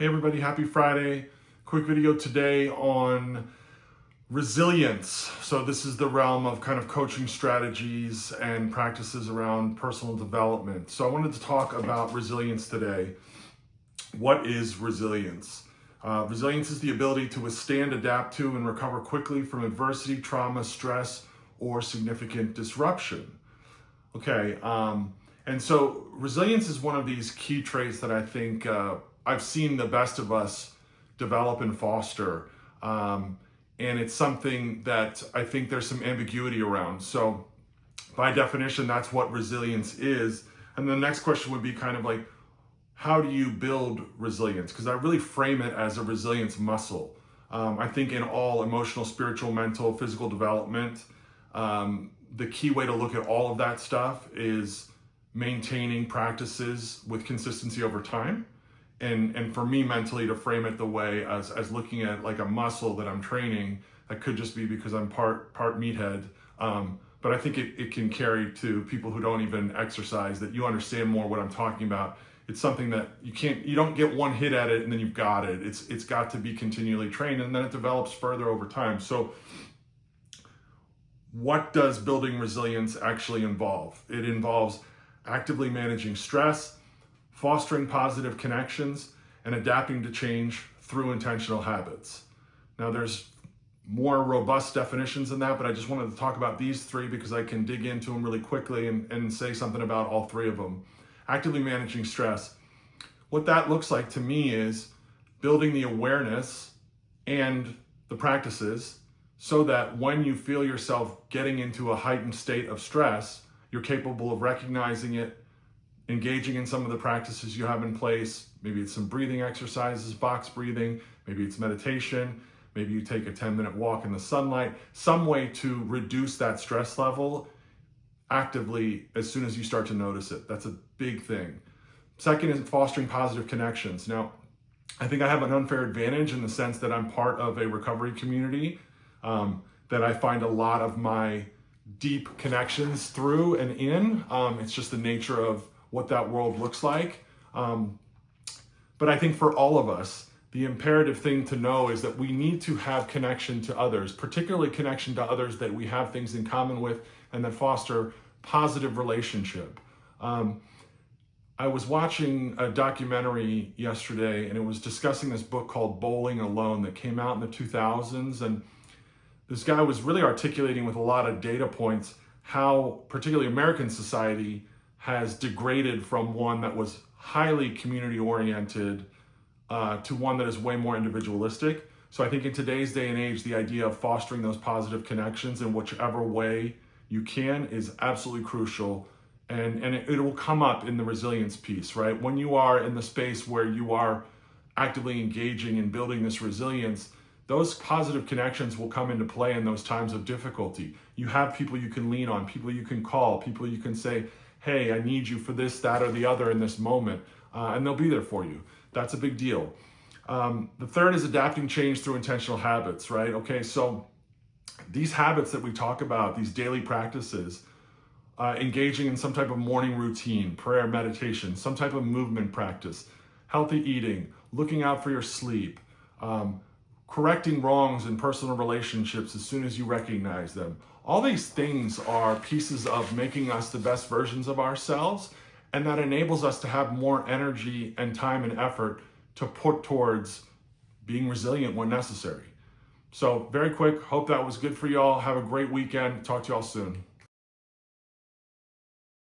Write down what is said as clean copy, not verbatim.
Hey everybody, happy Friday. Quick video today on resilience. So this is the realm of kind of coaching strategies and practices around personal development. So I wanted to talk about resilience today. What is resilience? Resilience is the ability to withstand, adapt to, and recover quickly from adversity, trauma, stress, or significant disruption. Okay, and so resilience is one of these key traits that I think I've seen the best of us develop and foster. And it's something that I think there's some ambiguity around. So by definition, that's what resilience is. And the next question would be kind of like, how do you build resilience? Because I really frame it as a resilience muscle. I think in all emotional, spiritual, mental, physical development, the key way to look at all of that stuff is maintaining practices with consistency over time. And for me mentally to frame it the way as looking at like a muscle that I'm training, that could just be because I'm part meathead. But I think it can carry to people who don't even exercise, that you understand more what I'm talking about. It's something that you don't get one hit at it and then you've got it. It's got to be continually trained, and then it develops further over time. So what does building resilience actually involve? It involves actively managing stress, fostering positive connections, and adapting to change through intentional habits. Now there's more robust definitions than that, but I just wanted to talk about these three because I can dig into them really quickly and say something about all three of them. Actively managing stress. What that looks like to me is building the awareness and the practices so that when you feel yourself getting into a heightened state of stress, you're capable of recognizing it, engaging in some of the practices you have in place. Maybe it's some breathing exercises, box breathing, maybe it's meditation, maybe you take a 10-minute walk in the sunlight, some way to reduce that stress level actively as soon as you start to notice it. That's a big thing. Second is fostering positive connections. Now, I think I have an unfair advantage in the sense that I'm part of a recovery community that I find a lot of my deep connections through and in. It's just the nature of what that world looks like. But I think for all of us, the imperative thing to know is that we need to have connection to others, particularly connection to others that we have things in common with and that foster positive relationship. I was watching a documentary yesterday, and it was discussing this book called Bowling Alone that came out in the 2000s. And this guy was really articulating with a lot of data points how particularly American society has degraded from one that was highly community oriented to one that is way more individualistic. So I think in today's day and age, the idea of fostering those positive connections in whichever way you can is absolutely crucial. And it will come up in the resilience piece, right? When you are in the space where you are actively engaging and building this resilience, those positive connections will come into play in those times of difficulty. You have people you can lean on, people you can call, people you can say, hey, I need you for this, that, or the other in this moment, and they'll be there for you. That's a big deal. The third is adapting change through intentional habits, right? Okay, so these habits that we talk about, these daily practices, engaging in some type of morning routine, prayer, meditation, some type of movement practice, healthy eating, looking out for your sleep, correcting wrongs in personal relationships as soon as you recognize them. All these things are pieces of making us the best versions of ourselves, and that enables us to have more energy and time and effort to put towards being resilient when necessary. So very quick, hope that was good for y'all. Have a great weekend. Talk to y'all soon.